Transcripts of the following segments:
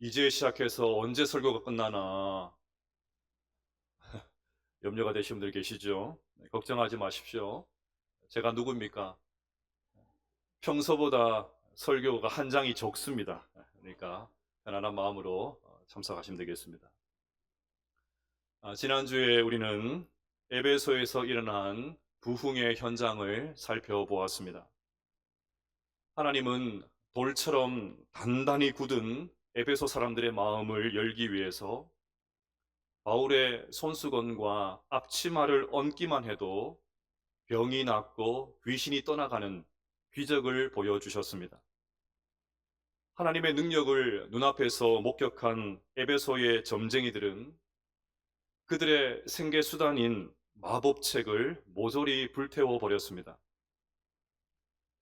이제 시작해서 언제 설교가 끝나나 염려가 되시는 분들 계시죠? 네, 걱정하지 마십시오. 제가 누굽니까? 평소보다 설교가 한 장이 적습니다. 그러니까 편안한 마음으로 참석하시면 되겠습니다. 지난주에 우리는 에베소에서 일어난 부흥의 현장을 살펴보았습니다. 하나님은 돌처럼 단단히 굳은 에베소 사람들의 마음을 열기 위해서 바울의 손수건과 앞치마를 얹기만 해도 병이 낫고 귀신이 떠나가는 기적을 보여주셨습니다. 하나님의 능력을 눈앞에서 목격한 에베소의 점쟁이들은 그들의 생계수단인 마법책을 모조리 불태워 버렸습니다.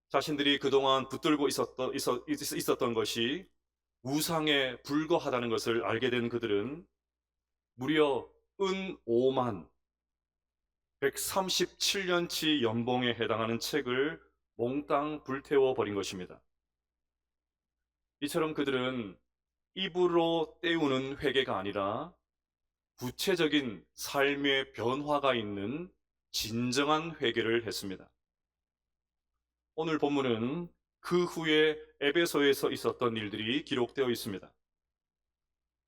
자신들이 그동안 붙들고 있었던 것이 우상에 불과하다는 것을 알게 된 그들은 무려 은 5만 137년치 연봉에 해당하는 책을 몽땅 불태워 버린 것입니다. 이처럼 그들은 입으로 때우는 회개가 아니라 구체적인 삶의 변화가 있는 진정한 회개를 했습니다. 오늘 본문은 그 후에 에베소에서 있었던 일들이 기록되어 있습니다.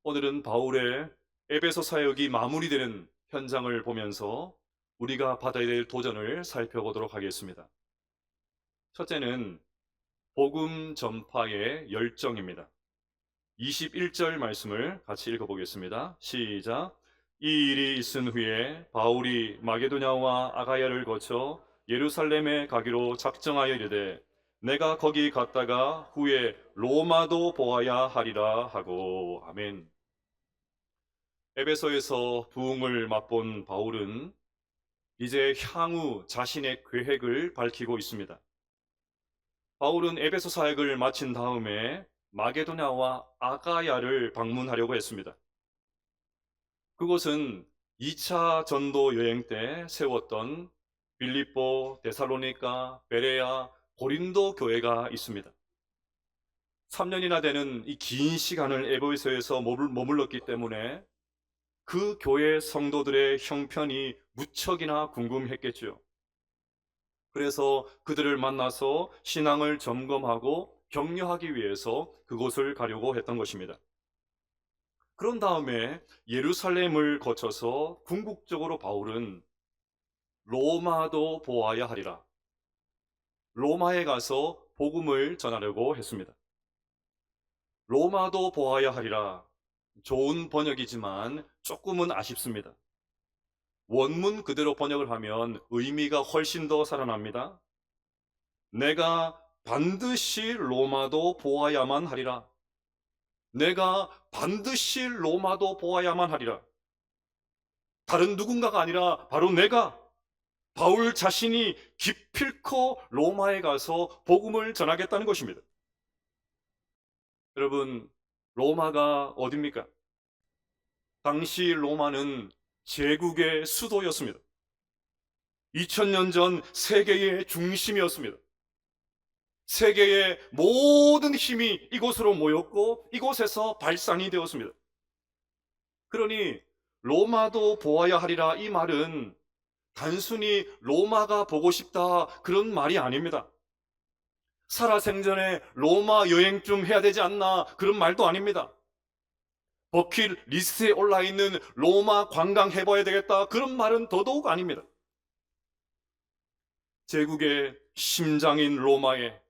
오늘은 바울의 에베소 사역이 마무리되는 현장을 보면서 우리가 받아야 될 도전을 살펴보도록 하겠습니다. 첫째는 복음 전파의 열정입니다. 21절 말씀을 같이 읽어보겠습니다. 시작. 이 일이 있은 후에 바울이 마게도냐와 아가야를 거쳐 예루살렘에 가기로 작정하여 이르되 내가 거기 갔다가 후에 로마도 보아야 하리라 하고. 아멘. 에베소에서 부흥을 맛본 바울은 이제 향후 자신의 계획을 밝히고 있습니다. 바울은 에베소 사역을 마친 다음에 마게도냐와 아가야를 방문하려고 했습니다. 그곳은 2차 전도 여행 때 세웠던 빌립보, 데살로니가, 베레아, 고린도 교회가 있습니다. 3년이나 되는 이 긴 시간을 에베소에서 머물렀기 때문에 그 교회 성도들의 형편이 무척이나 궁금했겠죠. 그래서 그들을 만나서 신앙을 점검하고 격려하기 위해서 그곳을 가려고 했던 것입니다. 그런 다음에 예루살렘을 거쳐서 궁극적으로 바울은 로마도 보아야 하리라. 로마에 가서 복음을 전하려고 했습니다. 로마도 보아야 하리라. 좋은 번역이지만 조금은 아쉽습니다. 원문 그대로 번역을 하면 의미가 훨씬 더 살아납니다. 내가 반드시 로마도 보아야만 하리라. 내가 반드시 로마도 보아야만 하리라. 다른 누군가가 아니라 바로 내가, 바울 자신이 기필코 로마에 가서 복음을 전하겠다는 것입니다. 여러분, 로마가 어디입니까? 당시 로마는 제국의 수도였습니다. 2000년 전 세계의 중심이었습니다. 세계의 모든 힘이 이곳으로 모였고 이곳에서 발산이 되었습니다. 그러니 로마도 보아야 하리라, 이 말은 단순히 로마가 보고 싶다 그런 말이 아닙니다. 살아생전에 로마 여행 좀 해야 되지 않나 그런 말도 아닙니다. 버킷리스트에 올라있는 로마 관광 해봐야 되겠다 그런 말은 더더욱 아닙니다. 제국의 심장인 로마에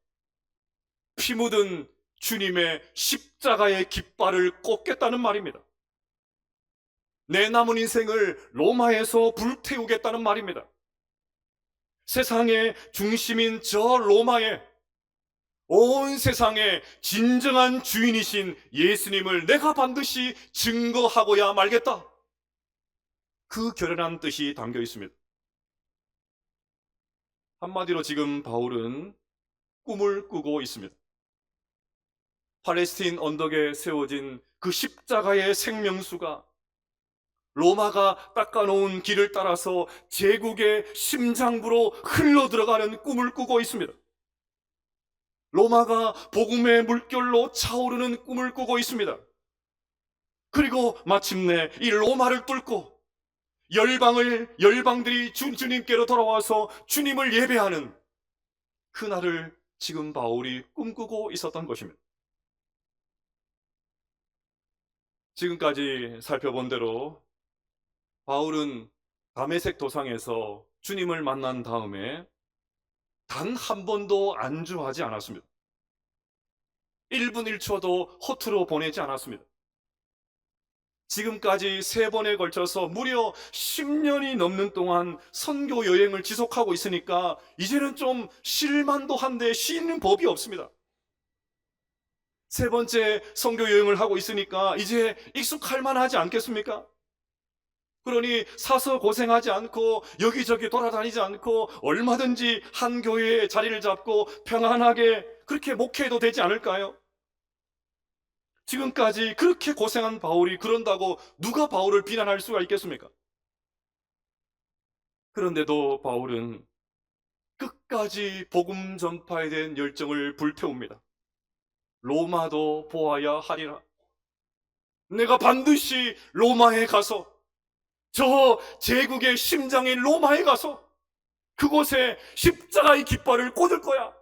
피 묻은 주님의 십자가의 깃발을 꽂겠다는 말입니다. 내 남은 인생을 로마에서 불태우겠다는 말입니다. 세상의 중심인 저 로마에 온 세상의 진정한 주인이신 예수님을 내가 반드시 증거하고야 말겠다. 그 결연한 뜻이 담겨 있습니다. 한마디로 지금 바울은 꿈을 꾸고 있습니다. 팔레스틴 언덕에 세워진 그 십자가의 생명수가 로마가 닦아놓은 길을 따라서 제국의 심장부로 흘러 들어가는 꿈을 꾸고 있습니다. 로마가 복음의 물결로 차오르는 꿈을 꾸고 있습니다. 그리고 마침내 이 로마를 뚫고 열방들이 주님께로 돌아와서 주님을 예배하는 그날을 지금 바울이 꿈꾸고 있었던 것입니다. 지금까지 살펴본 대로 바울은 다메섹 도상에서 주님을 만난 다음에 단 한 번도 안주하지 않았습니다. 1분 1초도 허투루 보내지 않았습니다. 지금까지 3번에 걸쳐서 무려 10년이 넘는 동안 선교 여행을 지속하고 있으니까 이제는 좀 쉴만도 한데 쉬는 법이 없습니다. 3번째 선교 여행을 하고 있으니까 이제 익숙할 만하지 않겠습니까? 그러니 사서 고생하지 않고 여기저기 돌아다니지 않고 얼마든지 한 교회에 자리를 잡고 평안하게 그렇게 목회해도 되지 않을까요? 지금까지 그렇게 고생한 바울이 그런다고 누가 바울을 비난할 수가 있겠습니까? 그런데도 바울은 끝까지 복음 전파에 대한 열정을 불태웁니다. 로마도 보아야 하리라. 내가 반드시 로마에 가서 저 제국의 심장인 로마에 가서 그곳에 십자가의 깃발을 꽂을 거야.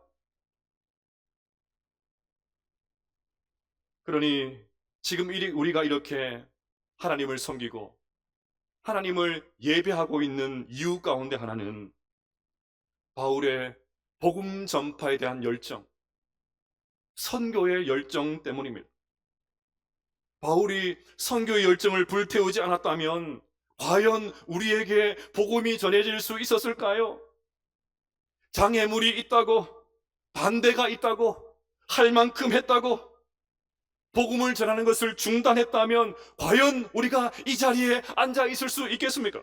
그러니 지금 우리가 이렇게 하나님을 섬기고 하나님을 예배하고 있는 이유 가운데 하나는 바울의 복음 전파에 대한 열정, 선교의 열정 때문입니다. 바울이 선교의 열정을 불태우지 않았다면 과연 우리에게 복음이 전해질 수 있었을까요? 장애물이 있다고, 반대가 있다고, 할 만큼 했다고, 복음을 전하는 것을 중단했다면 과연 우리가 이 자리에 앉아 있을 수 있겠습니까?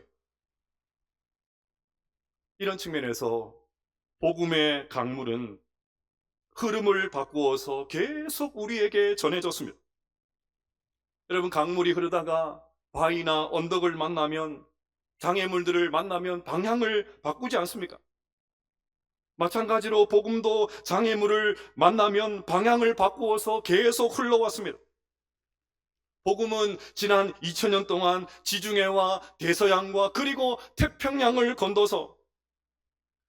이런 측면에서 복음의 강물은 흐름을 바꾸어서 계속 우리에게 전해졌습니다. 여러분, 강물이 흐르다가 바위나 언덕을 만나면, 장애물들을 만나면 방향을 바꾸지 않습니까? 마찬가지로 복음도 장애물을 만나면 방향을 바꾸어서 계속 흘러왔습니다. 복음은 지난 2000년 동안 지중해와 대서양과 그리고 태평양을 건너서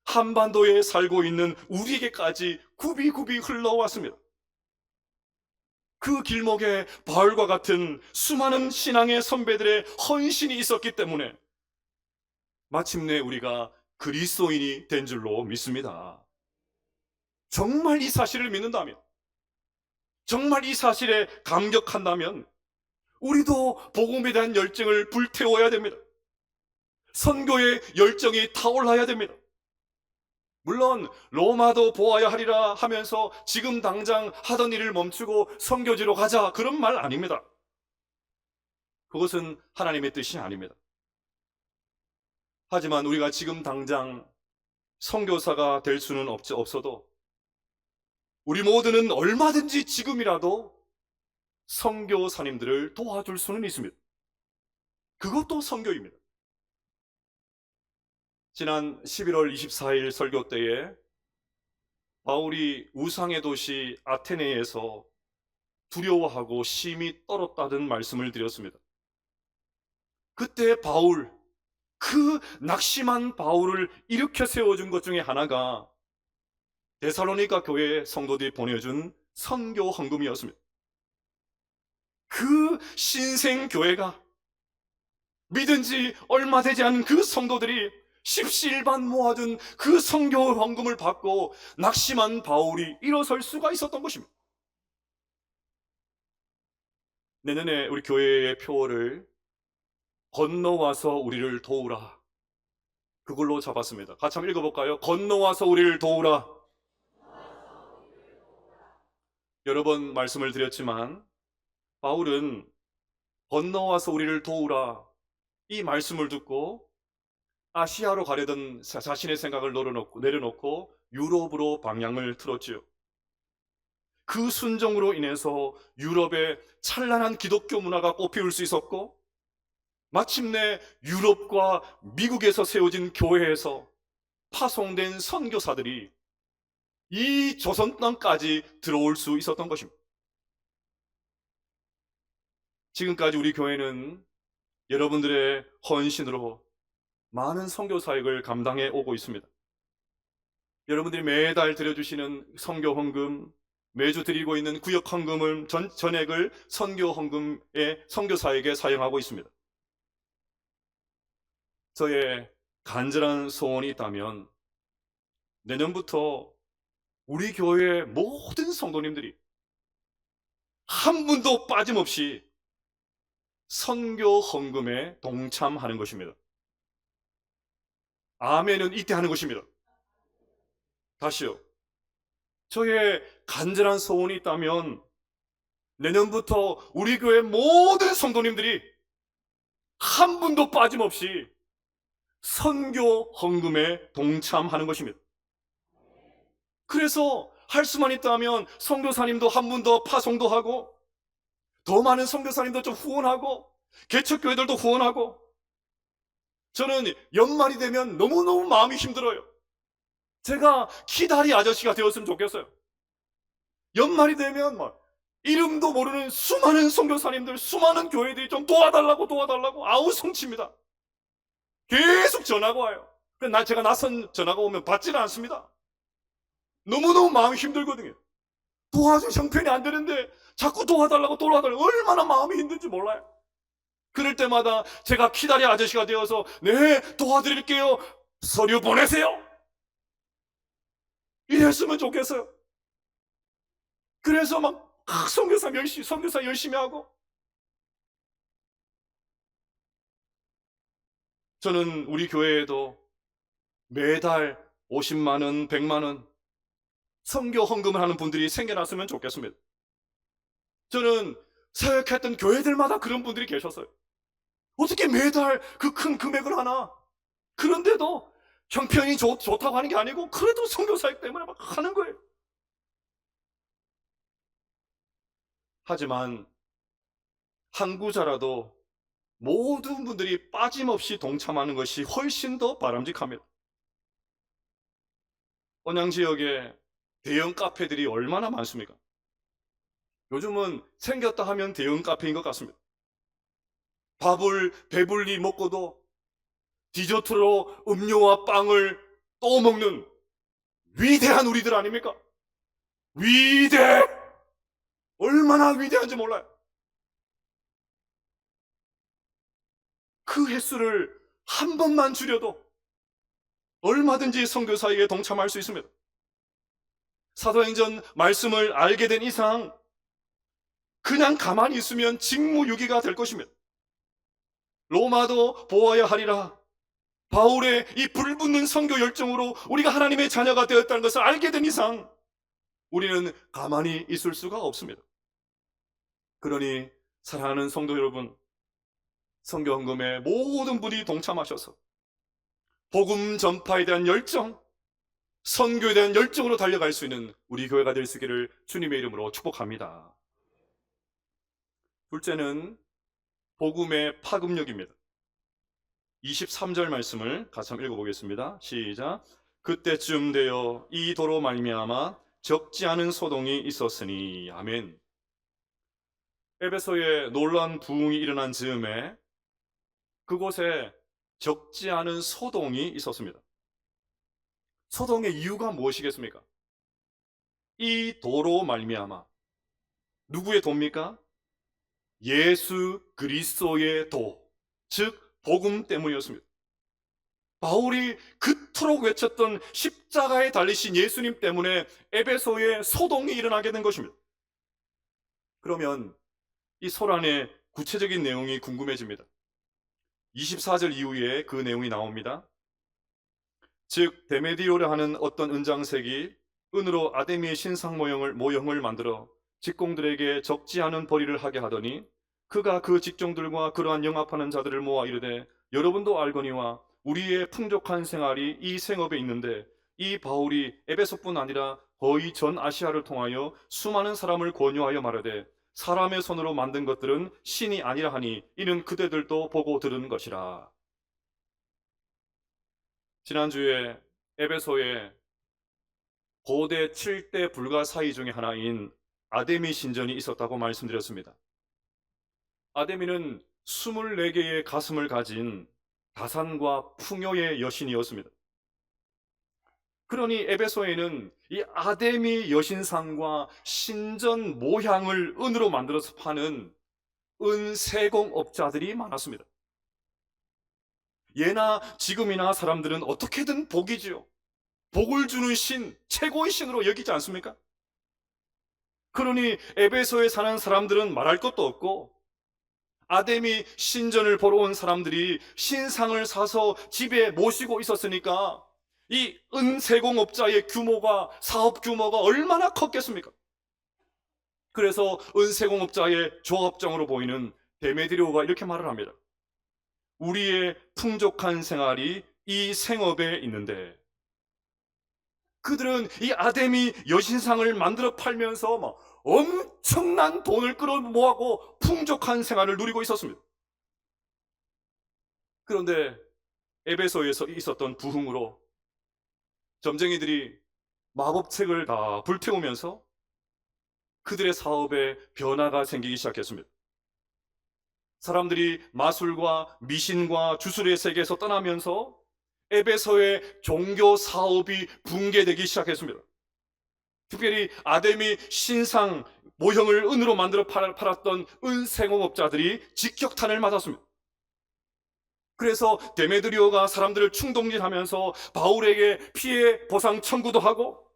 한반도에 살고 있는 우리에게까지 굽이굽이 흘러왔습니다. 그 길목에 바울과 같은 수많은 신앙의 선배들의 헌신이 있었기 때문에 마침내 우리가 그리스도인이 된 줄로 믿습니다. 정말 이 사실을 믿는다면, 정말 이 사실에 감격한다면 우리도 복음에 대한 열정을 불태워야 됩니다. 선교의 열정이 타올라야 됩니다. 물론 로마도 보아야 하리라 하면서 지금 당장 하던 일을 멈추고 선교지로 가자, 그런 말 아닙니다. 그것은 하나님의 뜻이 아닙니다. 하지만 우리가 지금 당장 선교사가 될 수는 없어도 우리 모두는 얼마든지 지금이라도 선교사님들을 도와줄 수는 있습니다. 그것도 선교입니다. 지난 11월 24일 설교 때에 바울이 우상의 도시 아테네에서 두려워하고 심히 떨었다는 말씀을 드렸습니다. 그때 바울, 그 낙심한 바울을 일으켜 세워준 것 중에 하나가 데살로니가 교회 성도들이 보내준 선교 헌금이었습니다. 그 신생 교회가 믿은 지 얼마 되지 않은 그 성도들이 십시일반 모아둔 그 선교 헌금을 받고 낙심한 바울이 일어설 수가 있었던 것입니다. 내년에 우리 교회의 표어를 건너와서 우리를 도우라, 그걸로 잡았습니다. 같이 한번 읽어볼까요? 건너와서 우리를 도우라. 여러 번 말씀을 드렸지만 바울은 건너와서 우리를 도우라, 이 말씀을 듣고 아시아로 가려던 자신의 생각을 내려놓고 유럽으로 방향을 틀었지요. 그 순종으로 인해서 유럽의 찬란한 기독교 문화가 꽃피울 수 있었고, 마침내 유럽과 미국에서 세워진 교회에서 파송된 선교사들이 이 조선 땅까지 들어올 수 있었던 것입니다. 지금까지 우리 교회는 여러분들의 헌신으로 많은 선교 사역을 감당해 오고 있습니다. 여러분들이 매달 드려주시는 선교 헌금, 매주 드리고 있는 구역 헌금을 전액을 선교 헌금에 선교 사역에 사용하고 있습니다. 저의 간절한 소원이 있다면 내년부터 우리 교회의 모든 성도님들이 한 분도 빠짐없이 선교 헌금에 동참하는 것입니다. 아멘은 이때 하는 것입니다. 다시요. 저의 간절한 소원이 있다면 내년부터 우리 교회 모든 성도님들이 한 분도 빠짐없이 선교 헌금에 동참하는 것입니다. 그래서 할 수만 있다면 선교사님도 한 분 더 파송도 하고 더 많은 선교사님도 좀 후원하고 개척교회들도 후원하고. 저는 연말이 되면 너무너무 마음이 힘들어요. 제가 키다리 아저씨가 되었으면 좋겠어요. 연말이 되면 막 이름도 모르는 수많은 선교사님들, 수많은 교회들이 좀 도와달라고 아우성칩니다. 계속 전화가 와요. 제가 낯선 전화가 오면 받지는 않습니다. 너무너무 마음이 힘들거든요. 도와줄 형편이 안 되는데 자꾸 도와달라고 얼마나 마음이 힘든지 몰라요. 그럴 때마다 제가 키다리 아저씨가 되어서 네, 도와드릴게요. 서류 보내세요. 이랬으면 좋겠어요. 그래서 막 선교사 열심히 하고. 저는 우리 교회에도 매달 50만 원, 100만 원 선교 헌금을 하는 분들이 생겨났으면 좋겠습니다. 저는 사역했던 교회들마다 그런 분들이 계셨어요. 어떻게 매달 그 큰 금액을 하나? 그런데도 형편이 좋다고 하는 게 아니고 그래도 선교 사역 때문에 막 하는 거예요. 하지만 한 구자라도 모든 분들이 빠짐없이 동참하는 것이 훨씬 더 바람직합니다. 언양 지역에 대형 카페들이 얼마나 많습니까? 요즘은 생겼다 하면 대형 카페인 것 같습니다. 밥을 배불리 먹고도 디저트로 음료와 빵을 또 먹는 위대한 우리들 아닙니까? 얼마나 위대한지 몰라요. 그 횟수를 한 번만 줄여도 얼마든지 선교사에게 동참할 수 있습니다. 사도행전 말씀을 알게 된 이상 그냥 가만히 있으면 직무유기가 될 것입니다. 로마도 보아야 하리라. 바울의 이 불붙는 선교 열정으로 우리가 하나님의 자녀가 되었다는 것을 알게 된 이상 우리는 가만히 있을 수가 없습니다. 그러니 사랑하는 성도 여러분, 선교 헌금에 모든 분이 동참하셔서 복음 전파에 대한 열정, 선교에 대한 열정으로 달려갈 수 있는 우리 교회가 될 수 있기를 주님의 이름으로 축복합니다. 둘째는 복음의 파급력입니다. 23절 말씀을 같이 한번 읽어보겠습니다. 시작. 그때쯤 되어 이 도로 말미암아 적지 않은 소동이 있었으니. 아멘. 에베소에 놀라운 부흥이 일어난 즈음에 그곳에 적지 않은 소동이 있었습니다. 소동의 이유가 무엇이겠습니까? 이 도로 말미암아. 누구의 도입니까? 예수 그리스도의 도, 즉 복음 때문이었습니다. 바울이 그토록 외쳤던 십자가에 달리신 예수님 때문에 에베소에 소동이 일어나게 된 것입니다. 그러면 이 소란의 구체적인 내용이 궁금해집니다. 24절 이후에 그 내용이 나옵니다. 즉 데메디오라 하는 어떤 은장색이 은으로 아데미의 신상 모형을 만들어 직공들에게 적지 않은 벌이를 하게 하더니 그가 그 직종들과 그러한 영합하는 자들을 모아 이르되 여러분도 알거니와 우리의 풍족한 생활이 이 생업에 있는데 이 바울이 에베소뿐 아니라 거의 전 아시아를 통하여 수많은 사람을 권유하여 말하되 사람의 손으로 만든 것들은 신이 아니라 하니 이는 그대들도 보고 들은 것이라. 지난주에 에베소에 고대 7대 불가 사의 중에 하나인 아데미 신전이 있었다고 말씀드렸습니다. 아데미는 24개의 가슴을 가진 다산과 풍요의 여신이었습니다. 그러니 에베소에는 이 아데미 여신상과 신전 모향을 은으로 만들어서 파는 은세공업자들이 많았습니다. 예나 지금이나 사람들은 어떻게든 복이지요. 복을 주는 신, 최고의 신으로 여기지 않습니까? 그러니 에베소에 사는 사람들은 말할 것도 없고, 아데미 신전을 보러 온 사람들이 신상을 사서 집에 모시고 있었으니까 이 은세공업자의 규모가, 사업 규모가 얼마나 컸겠습니까? 그래서 은세공업자의 조합장으로 보이는 데메드리오가 이렇게 말을 합니다. 우리의 풍족한 생활이 이 생업에 있는데, 그들은 이 아데미 여신상을 만들어 팔면서 막 엄청난 돈을 끌어 모아고 풍족한 생활을 누리고 있었습니다. 그런데 에베소에서 있었던 부흥으로 점쟁이들이 마법책을 다 불태우면서 그들의 사업에 변화가 생기기 시작했습니다. 사람들이 마술과 미신과 주술의 세계에서 떠나면서 에베소의 종교 사업이 붕괴되기 시작했습니다. 특별히 아데미 신상 모형을 은으로 만들어 팔았던 은생업자들이 직격탄을 맞았습니다. 그래서 데메드리오가 사람들을 충동질하면서 바울에게 피해 보상 청구도 하고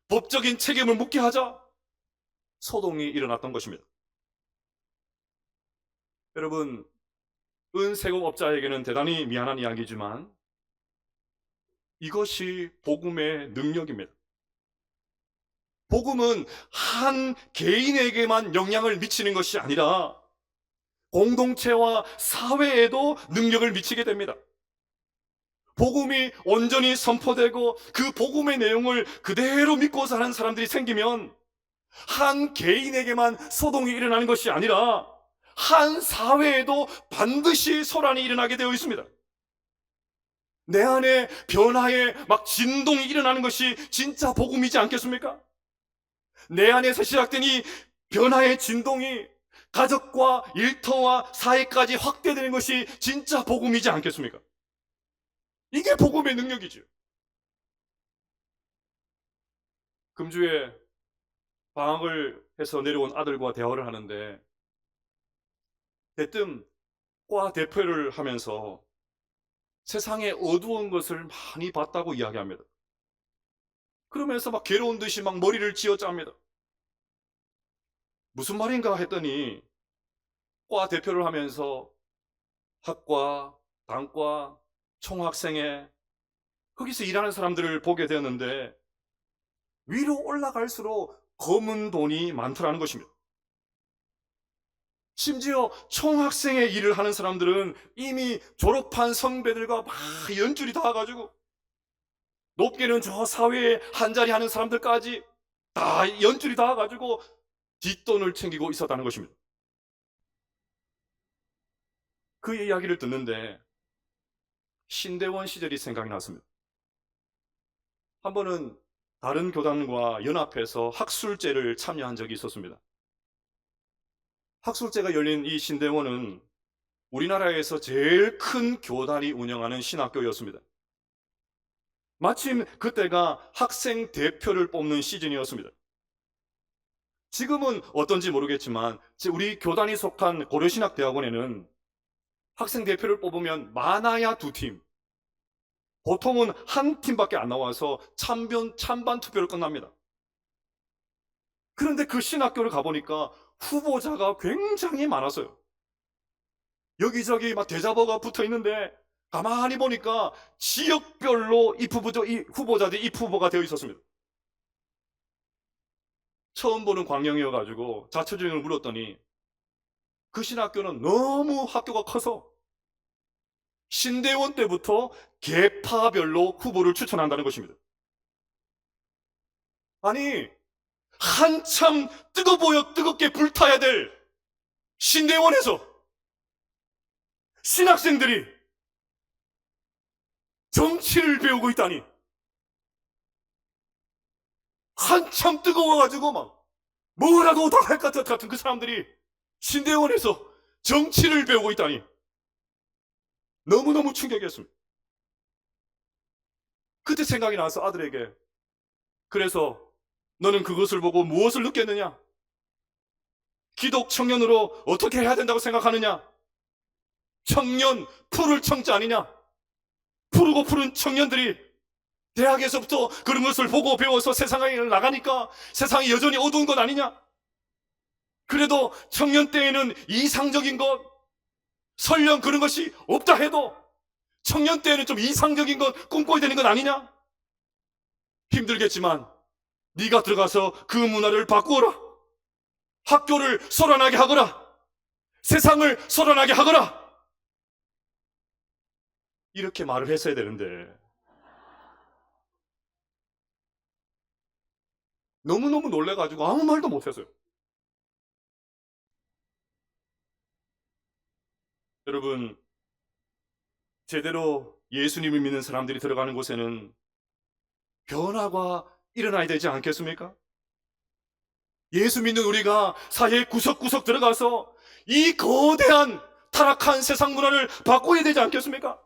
법적인 책임을 묻게 하자 소동이 일어났던 것입니다. 여러분, 은세공업자에게는 대단히 미안한 이야기지만 이것이 복음의 능력입니다. 복음은 한 개인에게만 영향을 미치는 것이 아니라 공동체와 사회에도 능력을 미치게 됩니다. 복음이 온전히 선포되고 그 복음의 내용을 그대로 믿고 사는 사람들이 생기면 한 개인에게만 소동이 일어나는 것이 아니라 한 사회에도 반드시 소란이 일어나게 되어 있습니다. 내 안에 변화의 막 진동이 일어나는 것이 진짜 복음이지 않겠습니까? 내 안에서 시작된 이 변화의 진동이 가족과 일터와 사회까지 확대되는 것이 진짜 복음이지 않겠습니까? 이게 복음의 능력이죠. 금주에 방학을 해서 내려온 아들과 대화를 하는데 대뜸 과 대표를 하면서 세상에 어두운 것을 많이 봤다고 이야기합니다. 그러면서 막 괴로운 듯이 막 머리를 쥐어짭니다. 무슨 말인가 했더니 과 대표를 하면서 학과, 단과, 총학생회 거기서 일하는 사람들을 보게 되었는데 위로 올라갈수록 검은 돈이 많더라는 것입니다. 심지어 총학생회 일을 하는 사람들은 이미 졸업한 선배들과 막 연줄이 닿아가지고 높게는 저 사회에 한자리 하는 사람들까지 다 연줄이 닿아가지고 뒷돈을 챙기고 있었다는 것입니다. 그 이야기를 듣는데 신대원 시절이 생각이 났습니다. 한 번은 다른 교단과 연합해서 학술제를 참여한 적이 있었습니다. 학술제가 열린 이 신대원은 우리나라에서 제일 큰 교단이 운영하는 신학교였습니다. 마침 그때가 학생 대표를 뽑는 시즌이었습니다. 지금은 어떤지 모르겠지만 우리 교단이 속한 고려신학대학원에는 학생 대표를 뽑으면 많아야 2팀, 보통은 한 팀밖에 안 나와서 찬반 투표로 끝납니다. 그런데 그 신학교를 가보니까 후보자가 굉장히 많았어요. 여기저기 막 대자보가 붙어 있는데 가만히 보니까 지역별로 이 후보자들이 입 후보가 되어 있었습니다. 처음 보는 광경이어가지고 자초지종을 물었더니 그 신학교는 너무 학교가 커서 신대원 때부터 계파별로 후보를 추천한다는 것입니다. 아니, 한참 뜨겁게 불타야 될 신대원에서 신학생들이 정치를 배우고 있다니. 한참 뜨거워가지고 막 뭐라도 다 할 것 같은 그 사람들이 신대원에서 정치를 배우고 있다니 너무너무 충격이었습니다. 그때 생각이 나서 아들에게, 그래서 너는 그것을 보고 무엇을 느꼈느냐? 기독 청년으로 어떻게 해야 된다고 생각하느냐? 청년 푸를 청자 아니냐? 푸르고 푸른 청년들이 대학에서부터 그런 것을 보고 배워서 세상에 나가니까 세상이 여전히 어두운 것 아니냐? 그래도 청년 때에는 이상적인 것, 설령 그런 것이 없다 해도 청년 때에는 좀 이상적인 것 꿈꿔야 되는 것 아니냐? 힘들겠지만 네가 들어가서 그 문화를 바꾸어라. 학교를 소란하게 하거라. 세상을 소란하게 하거라. 이렇게 말을 했어야 되는데 너무너무 놀래가지고 아무 말도 못했어요. 여러분, 제대로 예수님을 믿는 사람들이 들어가는 곳에는 변화가 일어나야 되지 않겠습니까? 예수 믿는 우리가 사회 구석구석 들어가서 이 거대한 타락한 세상 문화를 바꿔야 되지 않겠습니까?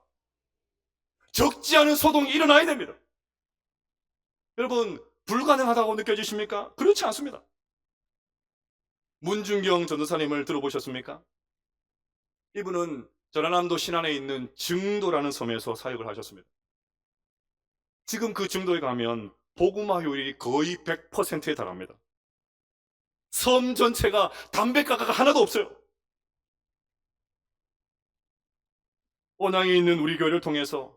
적지 않은 소동이 일어나야 됩니다. 여러분, 불가능하다고 느껴지십니까? 그렇지 않습니다. 문준경 전도사님을 들어보셨습니까? 이분은 전라남도 신안에 있는 증도라는 섬에서 사역을 하셨습니다. 지금 그 증도에 가면 복음화율이 거의 100%에 달합니다. 섬 전체가 담배가가 하나도 없어요. 원양에 있는 우리 교회를 통해서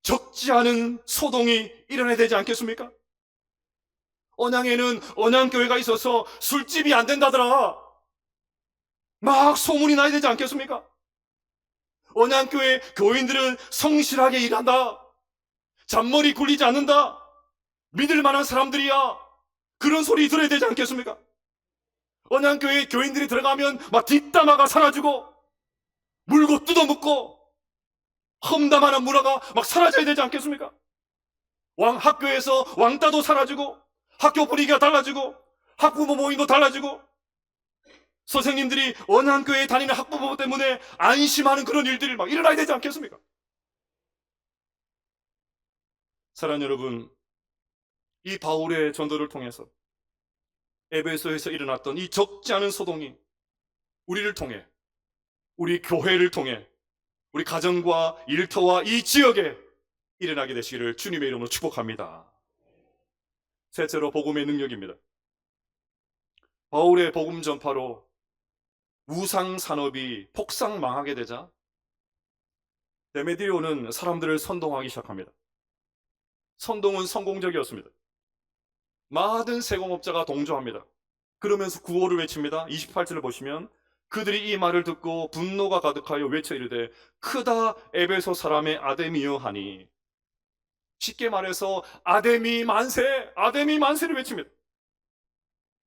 적지 않은 소동이 일어나야 되지 않겠습니까? 언양에는 언양교회가 있어서 술집이 안 된다더라 막 소문이 나야 되지 않겠습니까? 언양교회 교인들은 성실하게 일한다, 잔머리 굴리지 않는다, 믿을 만한 사람들이야, 그런 소리 들어야 되지 않겠습니까? 언양교회 교인들이 들어가면 막 뒷담화가 사라지고 물고 뜯어먹고 험담하는 문화가 막 사라져야 되지 않겠습니까? 학교에서 왕따도 사라지고 학교 분위기가 달라지고 학부모 모임도 달라지고 선생님들이 언양교회에 다니는 학부모 때문에 안심하는 그런 일들이 막 일어나야 되지 않겠습니까? 사랑하는 여러분, 이 바울의 전도를 통해서 에베소에서 일어났던 이 적지 않은 소동이 우리를 통해, 우리 교회를 통해, 우리 가정과 일터와 이 지역에 일어나게 되시기를 주님의 이름으로 축복합니다. 셋째로 복음의 능력입니다. 바울의 복음 전파로 우상 산업이 폭삭망하게 되자 데메디오는 사람들을 선동하기 시작합니다. 선동은 성공적이었습니다. 많은 세공업자가 동조합니다. 그러면서 구호를 외칩니다. 28절을 보시면 그들이 이 말을 듣고 분노가 가득하여 외쳐 이르되 크다 에베소 사람의 아데미여 하니, 쉽게 말해서 아데미 만세, 아데미 만세를 외칩니다.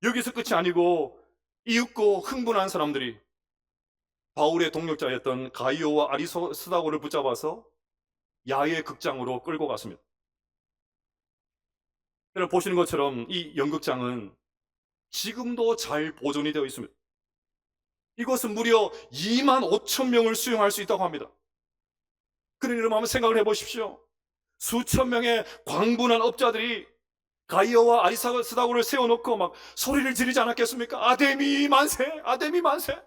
여기서 끝이 아니고 이윽고 흥분한 사람들이 바울의 동력자였던 가이오와 아리스다고를 붙잡아서 야외 극장으로 끌고 갔습니다. 여러분 보시는 것처럼 이 연극장은 지금도 잘 보존이 되어 있습니다. 이것은 무려 2만 5천 명을 수용할 수 있다고 합니다. 그러니 여러분 한번 생각을 해보십시오. 수천 명의 광분한 업자들이 가이어와 아리스다고를 세워놓고 막 소리를 지르지 않았겠습니까? 아데미 만세, 아데미 만세.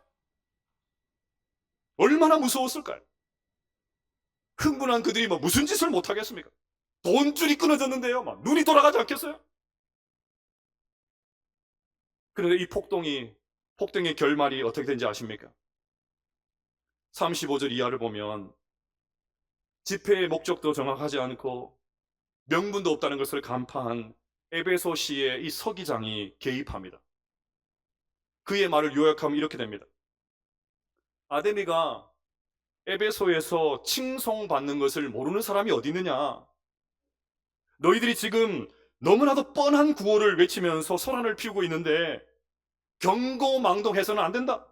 얼마나 무서웠을까요? 흥분한 그들이 뭐 무슨 짓을 못하겠습니까? 돈줄이 끊어졌는데요, 막 눈이 돌아가지 않겠어요? 그런데 이 폭동의 결말이 어떻게 된지 아십니까? 35절 이하를 보면 집회의 목적도 정확하지 않고 명분도 없다는 것을 간파한 에베소시의 이 서기장이 개입합니다. 그의 말을 요약하면 이렇게 됩니다. 아데미가 에베소에서 칭송받는 것을 모르는 사람이 어디 있느냐? 너희들이 지금 너무나도 뻔한 구호를 외치면서 소란을 피우고 있는데 경고망동해서는 안 된다.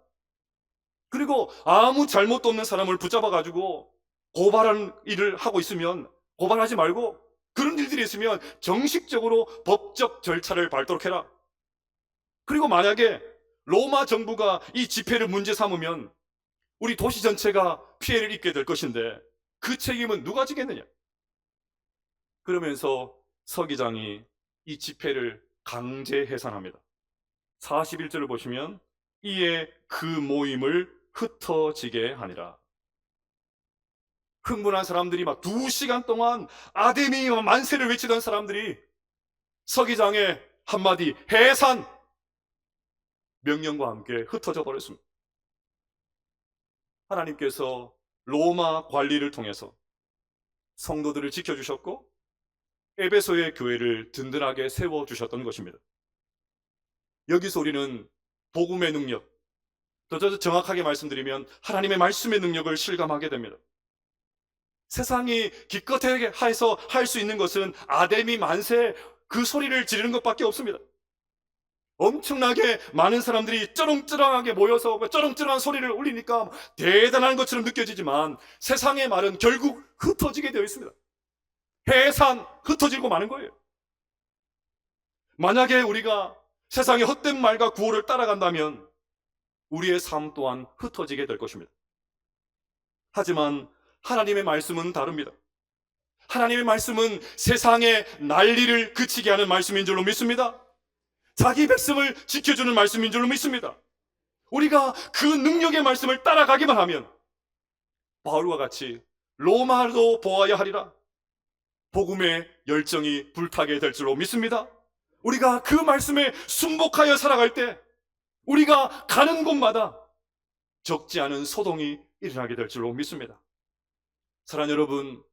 그리고 아무 잘못도 없는 사람을 붙잡아가지고 고발하는 일을 하고 있으면 고발하지 말고, 그런 일들이 있으면 정식적으로 법적 절차를 밟도록 해라. 그리고 만약에 로마 정부가 이 집회를 문제 삼으면 우리 도시 전체가 피해를 입게 될 것인데 그 책임은 누가 지겠느냐? 그러면서 서기장이 이 집회를 강제 해산합니다. 41절을 보시면 이에 그 모임을 흩어지게 하니라. 흥분한 사람들이 막 2시간 동안 아데미 만세를 외치던 사람들이 서기장의 한마디 해산 명령과 함께 흩어져 버렸습니다. 하나님께서 로마 관리를 통해서 성도들을 지켜주셨고 에베소의 교회를 든든하게 세워주셨던 것입니다. 여기서 우리는 복음의 능력, 더 정확하게 말씀드리면 하나님의 말씀의 능력을 실감하게 됩니다. 세상이 기껏하게 해서 할 수 있는 것은 아데미 만세 그 소리를 지르는 것밖에 없습니다. 엄청나게 많은 사람들이 쩌렁쩌렁하게 모여서 쩌렁쩌렁한 소리를 울리니까 대단한 것처럼 느껴지지만 세상의 말은 결국 흩어지게 되어 있습니다. 해산, 흩어지고 마는 거예요. 만약에 우리가 세상의 헛된 말과 구호를 따라간다면 우리의 삶 또한 흩어지게 될 것입니다. 하지만 하나님의 말씀은 다릅니다. 하나님의 말씀은 세상의 난리를 그치게 하는 말씀인 줄로 믿습니다. 자기 백성을 지켜주는 말씀인 줄로 믿습니다. 우리가 그 능력의 말씀을 따라가기만 하면 바울과 같이 로마도 보아야 하리라 복음의 열정이 불타게 될 줄로 믿습니다. 우리가 그 말씀에 순복하여 살아갈 때 우리가 가는 곳마다 적지 않은 소동이 일어나게 될 줄로 믿습니다. 사랑하는 여러분,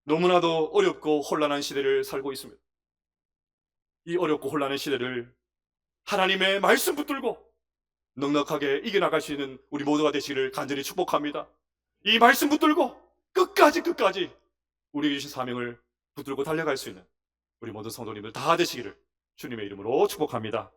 너무나도 어렵고 혼란한 시대를 살고 있습니다. 이 어렵고 혼란한 시대를 하나님의 말씀 붙들고 넉넉하게 이겨나갈 수 있는 우리 모두가 되시기를 간절히 축복합니다. 이 말씀 붙들고 끝까지 우리에게 주신 사명을 붙들고 달려갈 수 있는 우리 모든 성도님들 다 되시기를 주님의 이름으로 축복합니다.